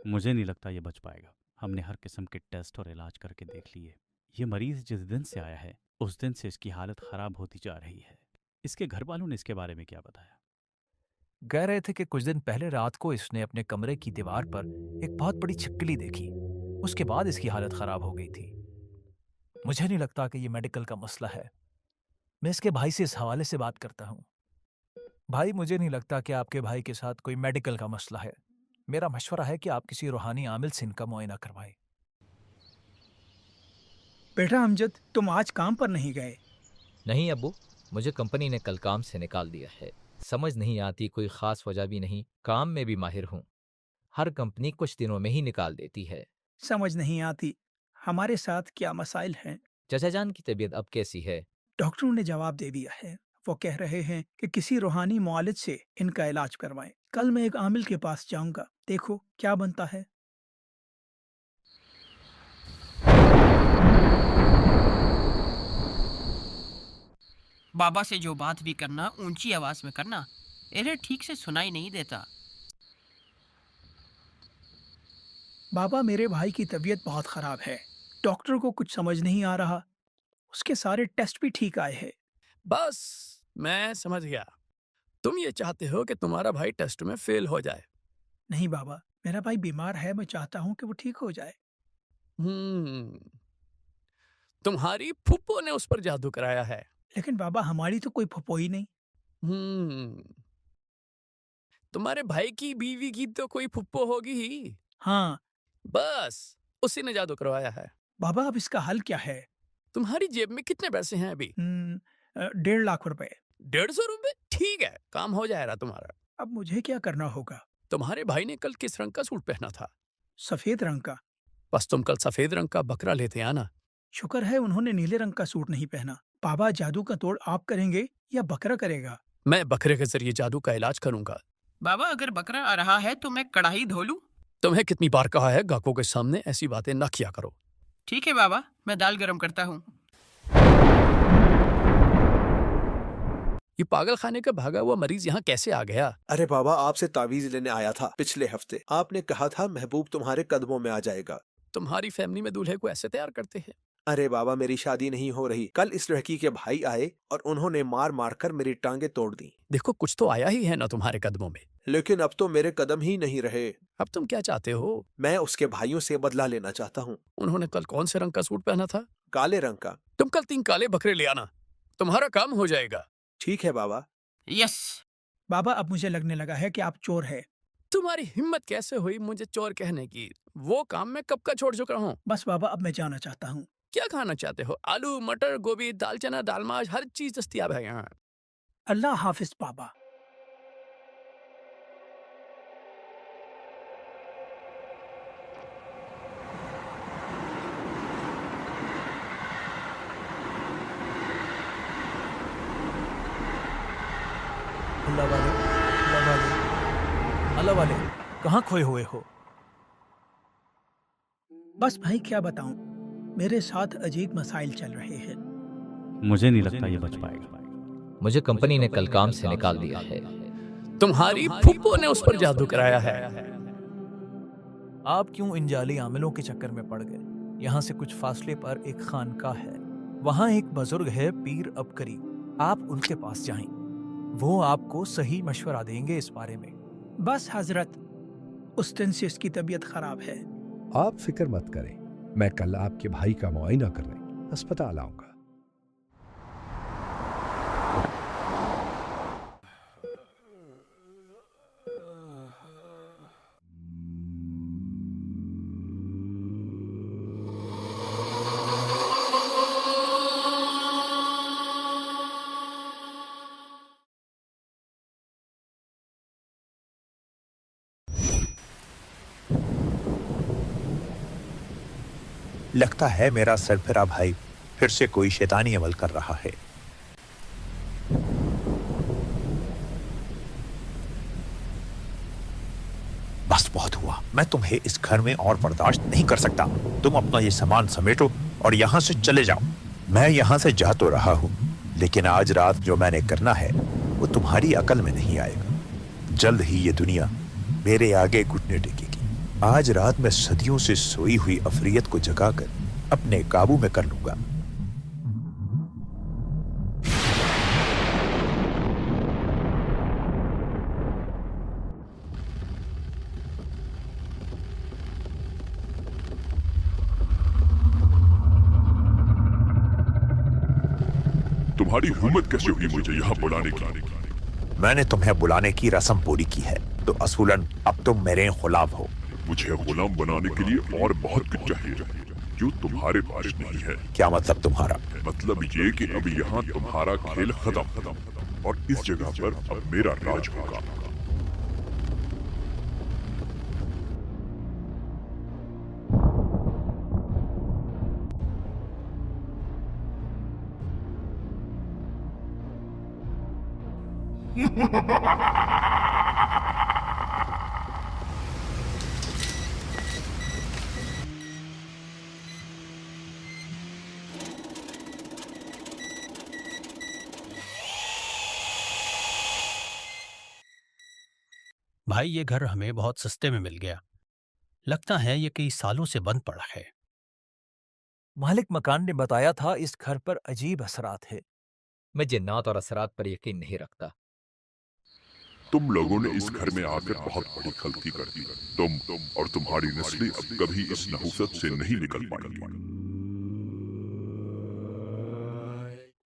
मुझे नहीं लगता ये बच पाएगा। हमने हर किस्म के टेस्ट और इलाज करके देख लिए। ये मरीज जिस दिन से आया है उस दिन से इसकी हालत खराब होती जा रही है। इसके घर वालों ने इसके बारे में क्या बताया? कह रहे थे कि कुछ दिन पहले रात को इसने अपने कमरे की दीवार पर एक बहुत बड़ी छिपकली देखी। उसके बाद इसकी हालत खराब हो गई थी। मुझे नहीं लगता कि ये मेडिकल का मसला है। मैं इसके भाई से इस हवाले से बात करता हूँ। भाई, मुझे नहीं लगता कि आपके भाई के साथ कोई मेडिकल का मसला है। मेरा मशवरा है कि आप किसी रूहानी आमिल से इनका मुआयना करवाएं। बेटा अमजद, तुम आज काम पर नहीं गए? नहीं अब्बू, मुझे कंपनी ने कल काम से निकाल दिया है। समझ नहीं आती, कोई खास वजह भी नहीं। काम में भी माहिर हूँ। हर कंपनी कुछ दिनों में ही निकाल देती है। समझ नहीं आती। हमारे साथ क्या मसाइल हैं? चचा जान की तबीयत अब कैसी है? डॉक्टरों ने जवाब दे दिया है। वो कह रहे हैं कि किसी रूहानी मुआलिज से इनका इलाज करवाएं। कल मैं एक आमिल के पास जाऊंगा, देखो क्या बनता है। बाबा से जो बात भी करना ऊंची आवाज में करना, इन्हें ठीक से सुनाई नहीं देता। बाबा, मेरे भाई की तबीयत बहुत खराब है। डॉक्टर को कुछ समझ नहीं आ रहा। उसके सारे टेस्ट भी ठीक आए हैं। बस मैं समझ गया। तुम ये चाहते हो कि तुम्हारा भाई टेस्ट में फेल हो जाए। नहीं बाबा, मेरा भाई बीमार है। मैं चाहता हूँ कि वो ठीक हो जाए। तुम्हारी फूफो ने उस पर जादू कराया है। लेकिन बाबा, हमारी तो कोई फुफोई नहीं। तुम्हारे भाई की बीवी की तो कोई फूफो होगी ही। हाँ बस उसी ने जादू करवाया है। बाबा, अब इसका हल क्या है? तुम्हारी जेब में कितने पैसे हैं अभी? 1.5 लाख रुपए। 150 रुपए? ठीक है, काम हो जाएगा तुम्हारा। अब मुझे क्या करना होगा? तुम्हारे भाई ने कल किस रंग का सूट पहना था? सफेद रंग का। बस तुम कल सफेद रंग का बकरा लेते आना। शुक्र है उन्होंने नीले रंग का सूट नहीं पहना। बाबा, जादू का तोड़ आप करेंगे या बकरा करेगा? मैं बकरे के जरिए जादू का इलाज करूंगा। बाबा, अगर बकरा आ रहा है तो मैं कढ़ाई धो लूं? तुम्हें कितनी बार कहा है गाहकों के सामने ऐसी बातें न किया करो। ठीक है बाबा, मैं दाल गरम करता हूँ। ये पागल खाने का भागा हुआ मरीज यहाँ कैसे आ गया? अरे बाबा, आपसे तावीज लेने आया था पिछले हफ्ते। आपने कहा था महबूब तुम्हारे कदमों में आ जाएगा। तुम्हारी फैमिली में दूल्हे को ऐसे तैयार करते हैं? अरे बाबा, मेरी शादी नहीं हो रही। कल इस लड़की के भाई आए और उन्होंने मार मार कर मेरी टांगे तोड़ दी। देखो, कुछ तो आया ही है ना तुम्हारे कदमों में। लेकिन अब तो मेरे कदम ही नहीं रहे। अब तुम क्या चाहते हो? मैं उसके भाइयों से बदला लेना चाहता हूँ। उन्होंने कल कौन से रंग का सूट पहना था? काले रंग का। तुम कल 3 काले बकरे ले आना, तुम्हारा काम हो जाएगा। ठीक है बाबा। यस। बाबा, अब मुझे लगने लगा है कि आप चोर है। तुम्हारी हिम्मत कैसे हुई मुझे चोर कहने की? वो काम मैं कब का छोड़ चुका हूँ। बस बाबा, अब मैं जाना चाहता हूँ। क्या खाना चाहते हो? आलू, मटर, गोभी, दाल चना, दाल माश, हर चीज दस्तयाब है यहाँ। अल्लाह हाफिज बाबा। अल्लाह वाले, अल्लाह वाले, अल्लाह वाले, कहाँ खोए हुए हो? बस भाई, क्या बताऊं, मेरे साथ अजीब मसाइल चल रहे हैं। मुझे नहीं लगता ये बच पाएगा। मुझे कंपनी ने कल काम से निकाल दिया है। तुम्हारी फूफो ने उस पर जादू कराया है। आप क्यों इन जाली आमिलों के चक्कर में पड़ गए? यहाँ से कुछ फासले पर एक खानका है। वहाँ एक बुजुर्ग है, पीर अबकरी। आप उनके पास जाएं। वो आपको सही मशवरा देंगे इस बारे में। बस हजरत, उस दिन से इसकी तबीयत खराब है। आप फिक्र मत करें, मैं कल आपके भाई का मुआयना करने अस्पताल आऊंगा। लगता है मेरा सरफिरा भाई फिर से कोई शैतानी अमल कर रहा है। बस बहुत हुआ, मैं तुम्हें इस घर में और बर्दाश्त नहीं कर सकता। तुम अपना ये सामान समेटो और यहाँ से चले जाओ। मैं यहाँ से जा तो रहा हूँ, लेकिन आज रात जो मैंने करना है वो तुम्हारी अकल में नहीं आएगा। जल्द ही ये दुनिया मेरे आगे घुटने टेकेगी। आज रात मैं सदियों से सोई हुई अफरियत को जगाकर अपने काबू में कर लूंगा। तुम्हारी हिम्मत कैसे हुई मुझे यहाँ बुलाने की? मैंने तुम्हें बुलाने की रस्म पूरी की है, तो असूलन अब तुम मेरे गुलाम हो। मुझे गुलाम बनाने के लिए और बहुत कुछ चाहिए जो तुम्हारे पास नहीं है। क्या मतलब तुम्हारा? मतलब ये कि अब यहाँ तुम्हारा खेल खत्म और इस जगह पर अब मेरा राज होगा। भाई ये घर हमें बहुत सस्ते में मिल गया। लगता है ये कई सालों से बंद पड़ा है। मालिक मकान ने बताया था इस घर पर अजीब असरात है। मैं जिन्नात और असरात पर यकीन नहीं रखता। तुम लोगों ने इस घर में आकर बहुत बड़ी गलती कर दी। तुम और तुम्हारी नस्लें अब कभी इस नहुसत से नहीं निकल पाएंगी।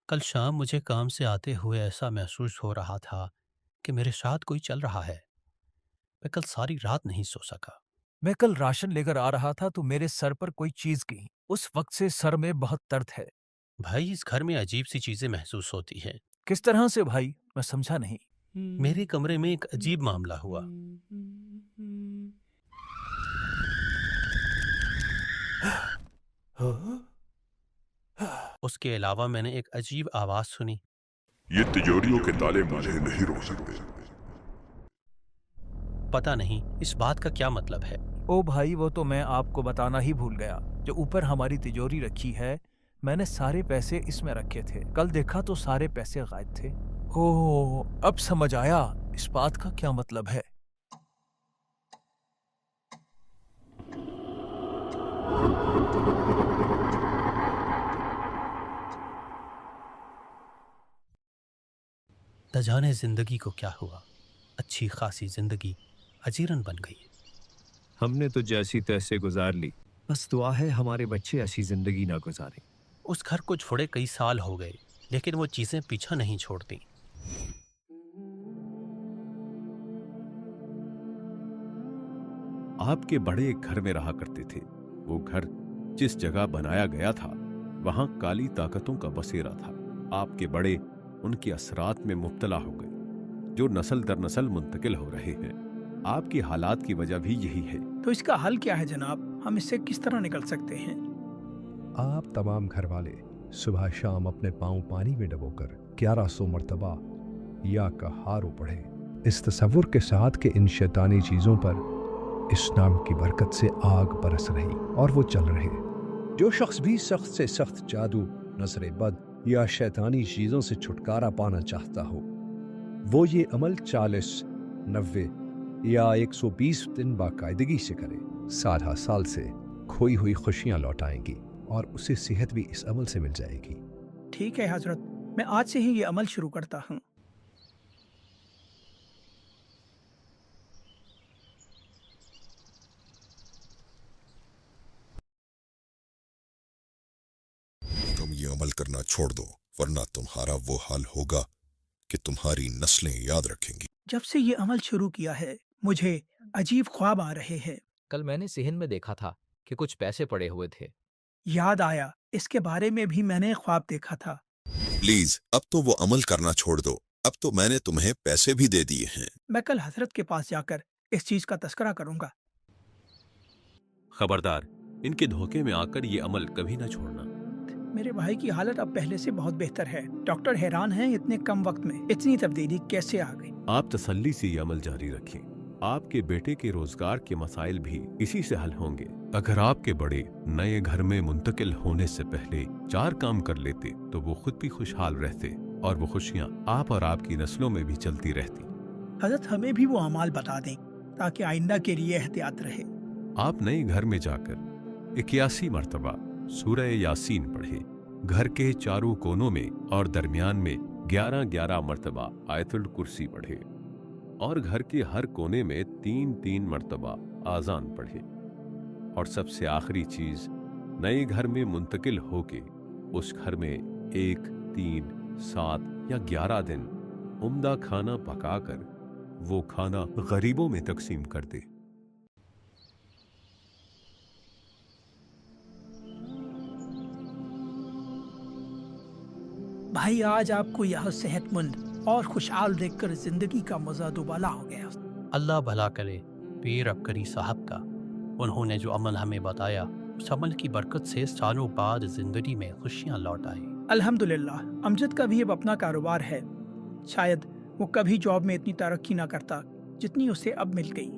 कल शाम मुझे काम से आते हुए ऐसा महसूस हो रहा था कि मेरे साथ कोई चल रहा है। मैं कल सारी रात नहीं सो सका। मैं कल राशन लेकर आ रहा था तो मेरे सर पर कोई चीज गिरी। उस वक्त से सर में बहुत दर्द है। भाई इस घर में अजीब सी चीजें महसूस होती हैं। किस तरह से भाई? मैं समझा नहीं। मेरे कमरे में एक अजीब मामला हुआ। उसके अलावा मैंने एक अजीब आवाज सुनी। ये तिजोरियों के ताले मुझे नहीं रोक सकते। पता नहीं इस बात का क्या मतलब है। ओ भाई, वो तो मैं आपको बताना ही भूल गया। जो ऊपर हमारी तिजोरी रखी है, मैंने सारे पैसे इसमें रखे थे। कल देखा तो सारे पैसे गायब थे। ओह, अब समझ आया इस बात का क्या मतलब है। न जाने जिंदगी को क्या हुआ। अच्छी खासी जिंदगी अजीरन बन गई। हमने तो जैसी तैसे गुजार ली। बस दुआ है हमारे बच्चे ऐसी जिंदगी ना गुजारें। उस घर को छोड़े कई साल हो गए, लेकिन वो चीजें पीछा नहीं छोड़ती। आपके बड़े एक घर में रहा करते थे। वो घर जिस जगह बनाया गया था वहां काली ताकतों का बसेरा था। आपके बड़े उनके असरात में मुब्तला हो गए जो नस्ल दर नस्ल मुंतकिल हो रहे हैं। आपकी हालात की वजह भी यही है। तो इसका हल क्या है जनाब? हम इससे किस तरह निकल सकते हैं? आप तमाम घर वाले सुबह शाम अपने पांव पानी में डबोकर 1100 मरतबा या कहारो पढ़े, इस तसव्वुर के साथ कि इन शैतानी चीज़ों पर इस नाम की बरकत से आग बरस रही और वो चल रहे। जो शख्स भी सख्त से सख्त जादू, नजर बद या शैतानी चीज़ों से छुटकारा पाना चाहता हो, वो ये अमल 40, 90 या 120 दिन बाकायदगी से करे। साल साल से खोई हुई खुशियां लौट आएंगी और उसे सेहत भी इस अमल से मिल जाएगी। ठीक है हजरत, मैं आज से ही ये अमल शुरू करता हूँ। तुम ये अमल करना छोड़ दो, वरना तुम्हारा वो हाल होगा कि तुम्हारी नस्लें याद रखेंगी। जब से ये अमल शुरू किया है मुझे अजीब ख्वाब आ रहे हैं। कल मैंने सिहन में देखा था कि कुछ पैसे पड़े हुए थे। याद आया, इसके बारे में भी मैंने ख्वाब देखा था। प्लीज अब तो वो अमल करना छोड़ दो। अब तो मैंने तुम्हें पैसे भी दे दिए हैं। मैं कल हजरत के पास जाकर इस चीज का तस्करा करूंगा। खबरदार, इनके धोखे में आकर ये अमल कभी ना छोड़ना। मेरे भाई की हालत अब पहले से बहुत बेहतर है। डॉक्टर हैरान हैं इतने कम वक्त में इतनी तब्दीली कैसे आ गई। आप तसल्ली से ये अमल जारी रखें। आपके बेटे के रोजगार के मसाइल भी इसी से हल होंगे। अगर आपके बड़े नए घर में मुंतकिल होने से पहले 4 काम कर लेते तो वो खुद भी खुशहाल रहते और वो खुशियां आप और आपकी नस्लों में भी चलती रहती। हजरत हमें भी वो अमाल बता दें ताकि आइंदा के लिए एहतियात रहे। आप नए घर में जाकर 81 मर्तबा सूरह यासीन पढ़े। घर के चारों कोनों में और दरमियान में 11-11 मर्तबा आयतुल कुर्सी पढ़े और घर के हर कोने में 3-3 मर्तबा आजान पढ़े। और सबसे आखिरी चीज, नए घर में मुंतकिल होके उस घर में 1, 3, 7 या 11 दिन उम्दा खाना पकाकर वो खाना गरीबों में तकसीम कर दे। भाई, आज आपको यह सेहतमंद और खुशहाल देखकर जिंदगी का मजा दुबाला हो गया। अल्लाह भला करे पीर अबकरी साहब का। उन्होंने जो अमल हमें बताया, उस अमल की बरकत से सालों बाद जिंदगी में खुशियां लौट आई। अल्हम्दुलिल्लाह। अमजद का भी अब अपना कारोबार है। शायद वो कभी जॉब में इतनी तरक्की ना करता जितनी उसे अब मिल गई।